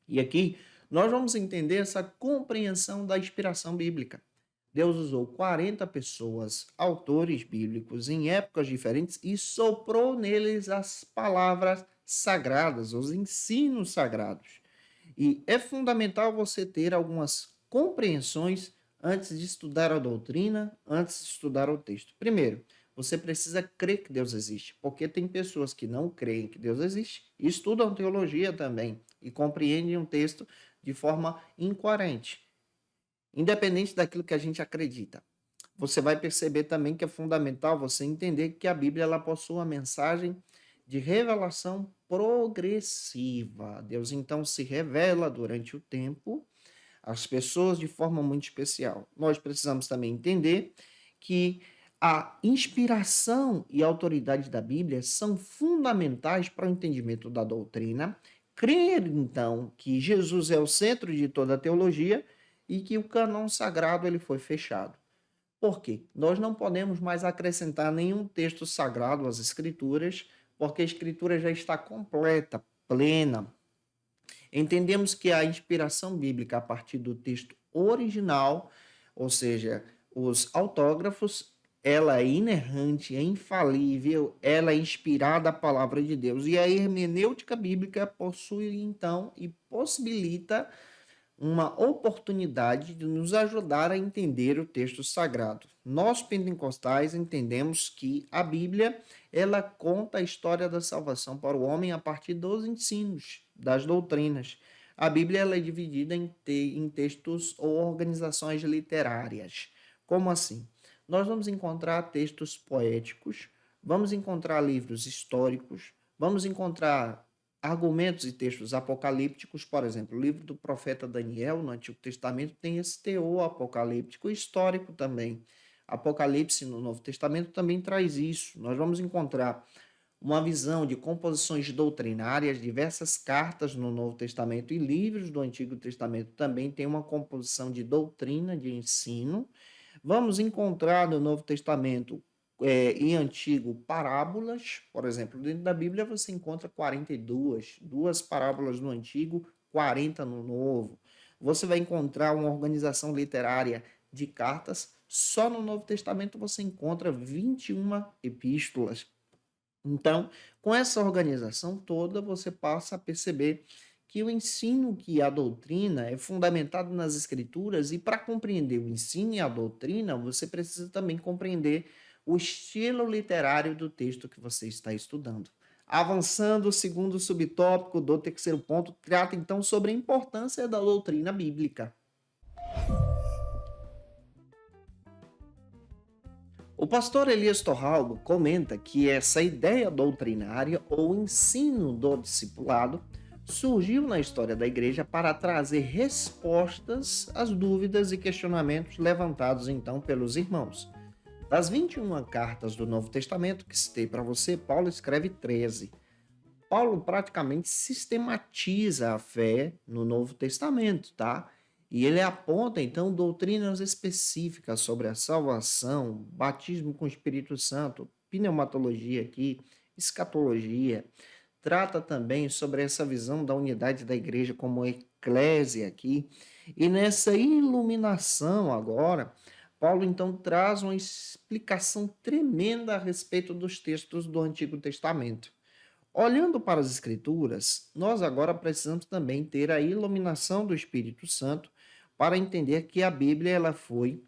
E aqui nós vamos entender essa compreensão da inspiração bíblica. Deus usou 40 pessoas, autores bíblicos, em épocas diferentes e soprou neles as palavras sagradas, os ensinos sagrados. E é fundamental você ter algumas compreensões antes de estudar a doutrina, antes de estudar o texto. Primeiro, você precisa crer que Deus existe, porque tem pessoas que não creem que Deus existe e estudam teologia também e compreendem um texto de forma incoerente. Independente daquilo que a gente acredita. Você vai perceber também que é fundamental você entender que a Bíblia ela possui uma mensagem de revelação progressiva. Deus então se revela durante o tempo às pessoas de forma muito especial. Nós precisamos também entender que a inspiração e a autoridade da Bíblia são fundamentais para o entendimento da doutrina. Crer, então, que Jesus é o centro de toda a teologia e que o cânon sagrado ele foi fechado. Por quê? Nós não podemos mais acrescentar nenhum texto sagrado às Escrituras, porque a Escritura já está completa, plena. Entendemos que a inspiração bíblica a partir do texto original, ou seja, os autógrafos, ela é inerrante, é infalível, ela é inspirada à palavra de Deus. E a hermenêutica bíblica possui, então, e possibilita uma oportunidade de nos ajudar a entender o texto sagrado. Nós, pentecostais, entendemos que a Bíblia, ela conta a história da salvação para o homem a partir dos ensinos, das doutrinas. A Bíblia ela é dividida em textos ou organizações literárias. Como assim? Nós vamos encontrar textos poéticos, vamos encontrar livros históricos, vamos encontrar argumentos e textos apocalípticos, por exemplo, o livro do profeta Daniel, no Antigo Testamento, tem esse teor apocalíptico histórico também. Apocalipse no Novo Testamento também traz isso. Nós vamos encontrar uma visão de composições doutrinárias, diversas cartas no Novo Testamento e livros do Antigo Testamento também tem uma composição de doutrina, de ensino. Vamos encontrar no Novo Testamento em Antigo parábolas, por exemplo, dentro da Bíblia você encontra 42, duas parábolas no Antigo, 40 no Novo. Você vai encontrar uma organização literária de cartas, só no Novo Testamento você encontra 21 epístolas. Então, com essa organização toda, você passa a perceber que o ensino, que a doutrina é fundamentado nas Escrituras e para compreender o ensino e a doutrina, você precisa também compreender o estilo literário do texto que você está estudando. Avançando, o segundo subtópico do terceiro ponto trata então sobre a importância da doutrina bíblica. O pastor Elias Torralbo comenta que essa ideia doutrinária ou ensino do discipulado surgiu na história da igreja para trazer respostas às dúvidas e questionamentos levantados então pelos irmãos. Das 21 cartas do Novo Testamento que citei para você, Paulo escreve 13. Paulo praticamente sistematiza a fé no Novo Testamento, tá? E ele aponta, então, doutrinas específicas sobre a salvação, batismo com o Espírito Santo, pneumatologia aqui, escatologia. Trata também sobre essa visão da unidade da igreja como eclésia aqui. E nessa iluminação agora, Paulo, então, traz uma explicação tremenda a respeito dos textos do Antigo Testamento. Olhando para as Escrituras, nós agora precisamos também ter a iluminação do Espírito Santo para entender que a Bíblia ela foi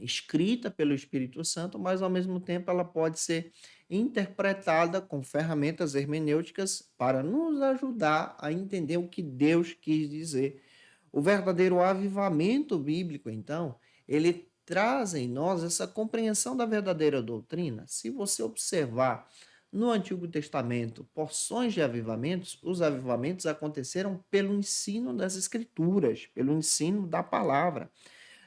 escrita pelo Espírito Santo, mas ao mesmo tempo ela pode ser interpretada com ferramentas hermenêuticas para nos ajudar a entender o que Deus quis dizer. O verdadeiro avivamento bíblico, então, ele traz em nós essa compreensão da verdadeira doutrina. Se você observar no Antigo Testamento porções de avivamentos, os avivamentos aconteceram pelo ensino das Escrituras, pelo ensino da palavra.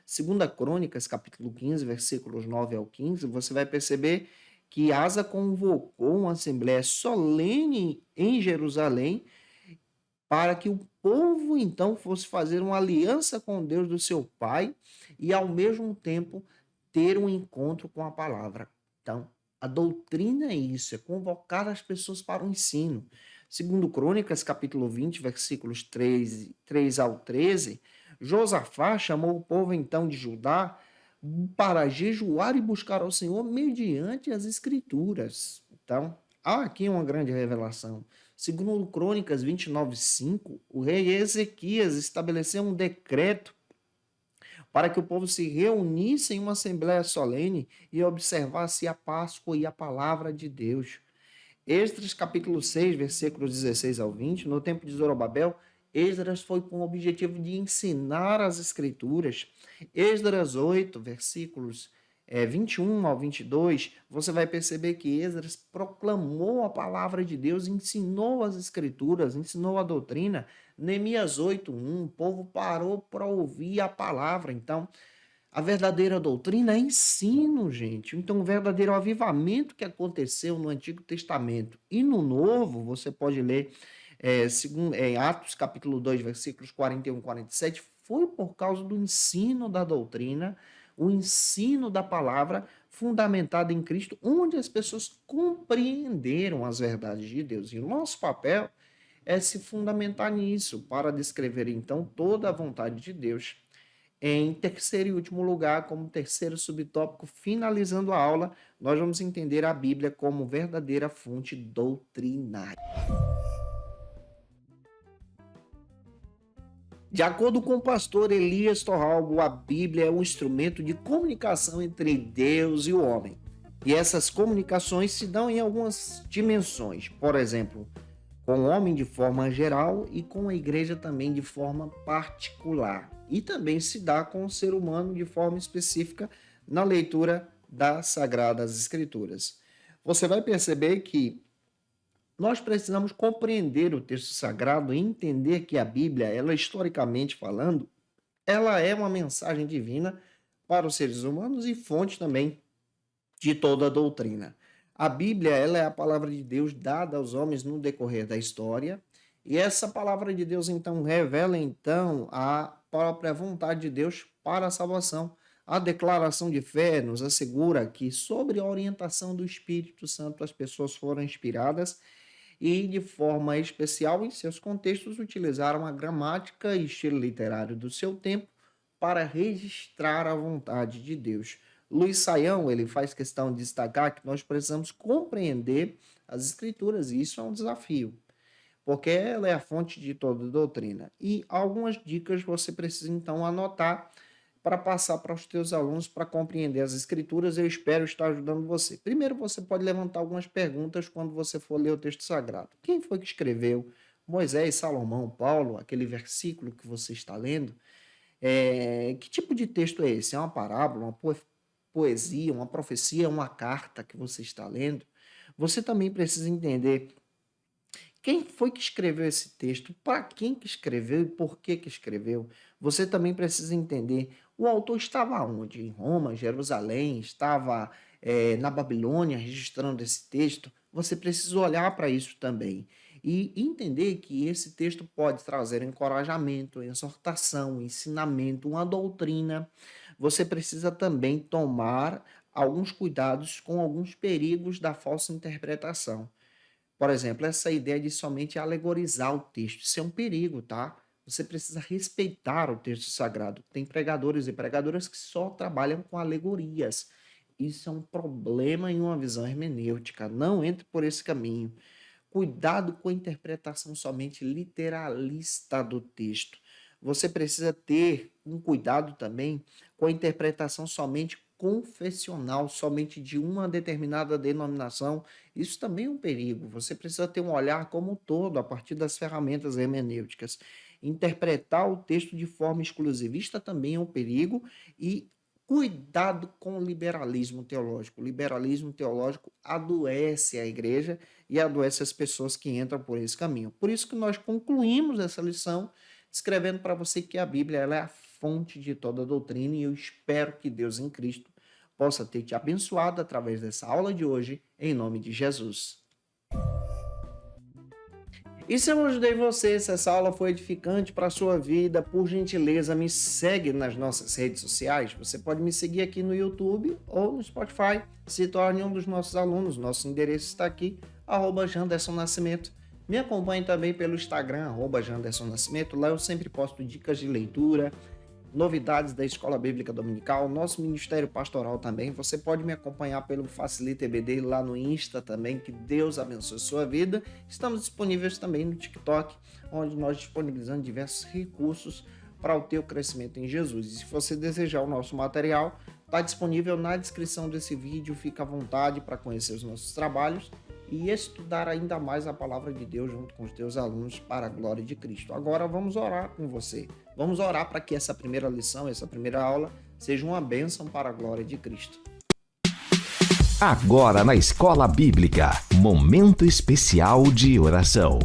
Segunda Crônicas, capítulo 15, versículos 9 ao 15, você vai perceber que Asa convocou uma assembleia solene em Jerusalém para que o povo então fosse fazer uma aliança com Deus do seu pai e ao mesmo tempo ter um encontro com a palavra. Então, a doutrina é isso, é convocar as pessoas para o ensino. Segundo Crônicas, capítulo 20, versículos 3 ao 13, Josafá chamou o povo então de Judá para jejuar e buscar ao Senhor mediante as escrituras. Então, há aqui uma grande revelação. Segundo Crônicas 29:5, o rei Ezequias estabeleceu um decreto para que o povo se reunisse em uma assembleia solene e observasse a Páscoa e a palavra de Deus. Esdras capítulo 6, versículos 16 ao 20, no tempo de Zorobabel, Esdras foi com o objetivo de ensinar as escrituras. Esdras 8, versículos 21 ao 22, você vai perceber que Esdras proclamou a palavra de Deus, ensinou as escrituras, ensinou a doutrina. Neemias 8:1, o povo parou para ouvir a palavra. Então, a verdadeira doutrina é ensino, gente. Então, o verdadeiro avivamento que aconteceu no Antigo Testamento e no Novo, você pode ler em Atos capítulo 2, versículos 41 e 47, foi por causa do ensino da doutrina, o ensino da palavra fundamentada em Cristo, onde as pessoas compreenderam as verdades de Deus. E o nosso papel é se fundamentar nisso, para descrever então toda a vontade de Deus. Em terceiro e último lugar, como terceiro subtópico, finalizando a aula, nós vamos entender a Bíblia como verdadeira fonte doutrinária. De acordo com o pastor Elias Torralbo, a Bíblia é um instrumento de comunicação entre Deus e o homem. E essas comunicações se dão em algumas dimensões. Por exemplo, com o homem de forma geral e com a igreja também de forma particular. E também se dá com o ser humano de forma específica na leitura das Sagradas Escrituras. Você vai perceber que nós precisamos compreender o texto sagrado e entender que a Bíblia, ela historicamente falando, ela é uma mensagem divina para os seres humanos e fonte também de toda a doutrina. A Bíblia, ela é a palavra de Deus dada aos homens no decorrer da história, e essa palavra de Deus então revela então a própria vontade de Deus para a salvação. A declaração de fé nos assegura que sobre a orientação do Espírito Santo as pessoas foram inspiradas e, de forma especial, em seus contextos, utilizaram a gramática e estilo literário do seu tempo para registrar a vontade de Deus. Luiz Saião, ele faz questão de destacar que nós precisamos compreender as Escrituras, e isso é um desafio, porque ela é a fonte de toda a doutrina. E algumas dicas você precisa, então, anotar para passar para os teus alunos para compreender as Escrituras. Eu espero estar ajudando você. Primeiro, você pode levantar algumas perguntas quando você for ler o texto sagrado. Quem foi que escreveu? Moisés, Salomão, Paulo, aquele versículo que você está lendo? Que tipo de texto é esse? É uma parábola, uma poesia, uma profecia, uma carta que você está lendo? Você também precisa entender quem foi que escreveu esse texto, para quem que escreveu e por que que escreveu. Você também precisa entender, o autor estava onde? Em Roma, Jerusalém, estava na Babilônia registrando esse texto. Você precisa olhar para isso também e entender que esse texto pode trazer encorajamento, exortação, ensinamento, uma doutrina. Você precisa também tomar alguns cuidados com alguns perigos da falsa interpretação. Por exemplo, essa ideia de somente alegorizar o texto, isso é um perigo, tá? Você precisa respeitar o texto sagrado. Tem pregadores e pregadoras que só trabalham com alegorias. Isso é um problema em uma visão hermenêutica. Não entre por esse caminho. Cuidado com a interpretação somente literalista do texto. você precisa ter um cuidado também com a interpretação somente confessional, somente de uma determinada denominação. Isso também é um perigo. Você precisa ter um olhar como um todo, a partir das ferramentas hermenêuticas. Interpretar o texto de forma exclusivista também é um perigo, e cuidado com o liberalismo teológico. O liberalismo teológico adoece a igreja e adoece as pessoas que entram por esse caminho. Por isso que nós concluímos essa lição escrevendo para você que a Bíblia ela é a fonte de toda a doutrina, e eu espero que Deus em Cristo possa ter te abençoado através dessa aula de hoje, em nome de Jesus. E se eu ajudei você, se essa aula foi edificante para a sua vida, por gentileza, me segue nas nossas redes sociais. Você pode me seguir aqui no YouTube ou no Spotify. Se torne um dos nossos alunos. Nosso endereço está aqui, @JandersonNascimento. Me acompanhe também pelo Instagram, @JandersonNascimento. Lá eu sempre posto dicas de leitura, novidades da Escola Bíblica Dominical, nosso Ministério Pastoral também. Você pode me acompanhar pelo Facilita EBD lá no Insta também. Que Deus abençoe a sua vida. Estamos disponíveis também no TikTok, onde nós disponibilizamos diversos recursos para o teu crescimento em Jesus. E se você desejar o nosso material, está disponível na descrição desse vídeo. Fica à vontade para conhecer os nossos trabalhos e estudar ainda mais a palavra de Deus junto com os teus alunos para a glória de Cristo. Agora vamos orar com você. Vamos orar para que essa primeira lição, essa primeira aula, seja uma bênção para a glória de Cristo. Agora na Escola Bíblica, momento especial de oração.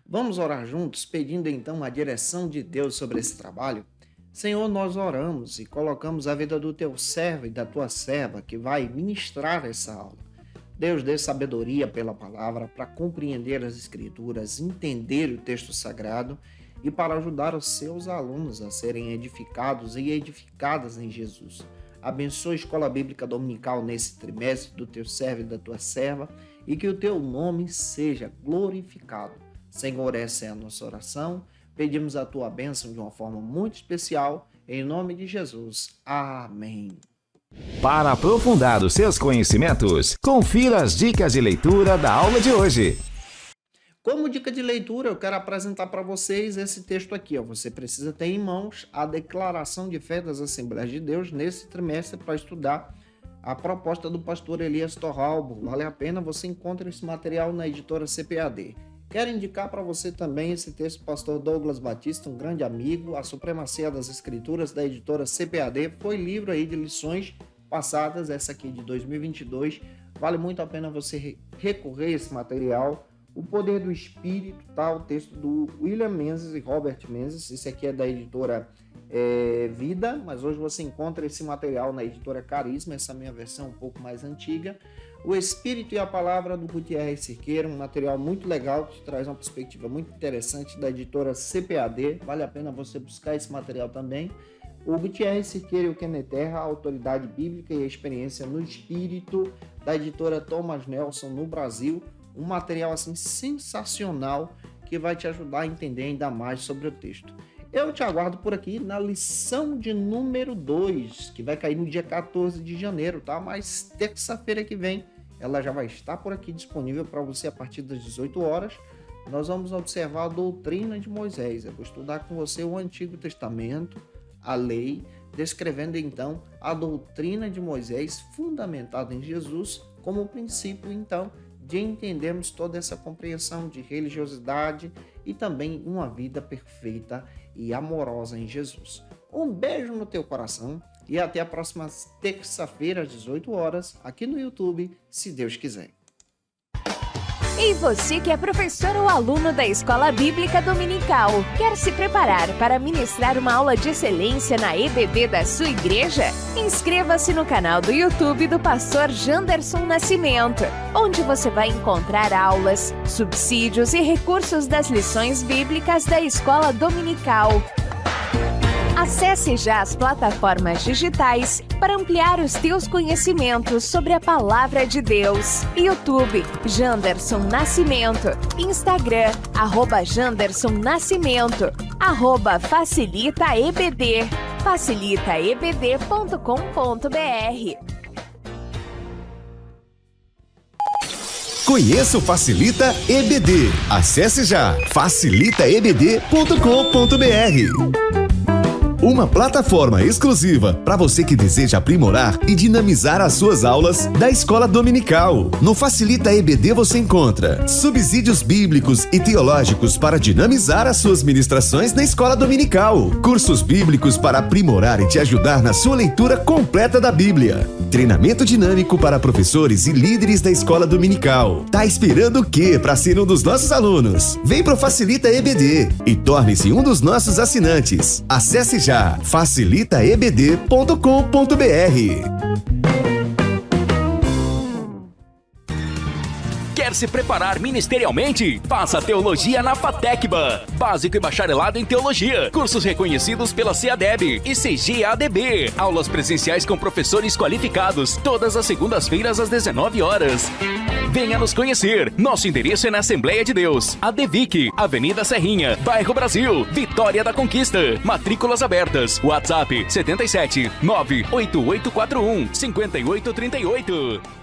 Vamos orar juntos, pedindo então a direção de Deus sobre esse trabalho? Senhor, nós oramos e colocamos a vida do teu servo e da tua serva que vai ministrar essa aula. Deus, dê sabedoria pela palavra para compreender as Escrituras, entender o texto sagrado e para ajudar os seus alunos a serem edificados e edificadas em Jesus. Abençoe a Escola Bíblica Dominical nesse trimestre do teu servo e da tua serva, e que o teu nome seja glorificado. Senhor, essa é a nossa oração. Pedimos a tua bênção de uma forma muito especial, em nome de Jesus. Amém. Para aprofundar os seus conhecimentos, confira as dicas de leitura da aula de hoje. Como dica de leitura, eu quero apresentar para vocês esse texto aqui. Você precisa ter em mãos a Declaração de Fé das Assembleias de Deus nesse trimestre para estudar a proposta do pastor Elias Torralbo. Vale a pena, você encontra esse material na editora CPAD. Quero indicar para você também esse texto do pastor Douglas Batista, um grande amigo, A Supremacia das Escrituras, da editora CPAD. Foi livro aí de lições passadas, essa aqui de 2022. Vale muito a pena você recorrer a esse material. O Poder do Espírito, tá? O texto do William Menzies e Robert Menzies. Esse aqui é da editora Vida, mas hoje você encontra esse material na editora Carisma, essa minha versão um pouco mais antiga. O Espírito e a Palavra, do Gutierrez Cerqueira, um material muito legal que te traz uma perspectiva muito interessante, da editora CPAD. Vale a pena você buscar esse material também. O Gutierrez Cerqueira e o Kenneth Terra, a autoridade bíblica e a experiência no Espírito, da editora Thomas Nelson, no Brasil. Um material assim sensacional que vai te ajudar a entender ainda mais sobre o texto. Eu te aguardo por aqui na lição de número 2, que vai cair no dia 14 de janeiro, tá? Mas terça-feira que vem ela já vai estar por aqui disponível para você a partir das 18 horas. Nós vamos observar a doutrina de Moisés. Eu vou estudar com você o Antigo Testamento, a lei, descrevendo então a doutrina de Moisés fundamentada em Jesus como princípio então de entendermos toda essa compreensão de religiosidade e também uma vida perfeita e amorosa em Jesus. Um beijo no teu coração e até a próxima terça-feira às 18 horas aqui no YouTube, se Deus quiser. E você que é professor ou aluno da Escola Bíblica Dominical, quer se preparar para ministrar uma aula de excelência na EBD da sua igreja? Inscreva-se no canal do YouTube do pastor Janderson Nascimento, onde você vai encontrar aulas, subsídios e recursos das lições bíblicas da Escola Dominical. Acesse já as plataformas digitais para ampliar os teus conhecimentos sobre a Palavra de Deus. YouTube, Janderson Nascimento. Instagram, @Janderson Nascimento. @FacilitaEBD. facilitaebd.com.br. Conheça o Facilita EBD. Acesse já facilitaebd.com.br. Uma plataforma exclusiva para você que deseja aprimorar e dinamizar as suas aulas da escola dominical. No Facilita EBD você encontra subsídios bíblicos e teológicos para dinamizar as suas ministrações na escola dominical, cursos bíblicos para aprimorar e te ajudar na sua leitura completa da Bíblia, treinamento dinâmico para professores e líderes da escola dominical. Tá esperando o quê para ser um dos nossos alunos? Vem pro Facilita EBD e torne-se um dos nossos assinantes. Acesse já facilitaebd.com.br. Quer se preparar ministerialmente? Faça teologia na FATECBA. Básico e bacharelado em teologia. Cursos reconhecidos pela CEADEB e CGADB. Aulas presenciais com professores qualificados. Todas as segundas-feiras às 19 horas. Venha nos conhecer. Nosso endereço é na Assembleia de Deus. ADVIC, Avenida Serrinha, Bairro Brasil, Vitória da Conquista. Matrículas abertas. WhatsApp 77 98841 5838.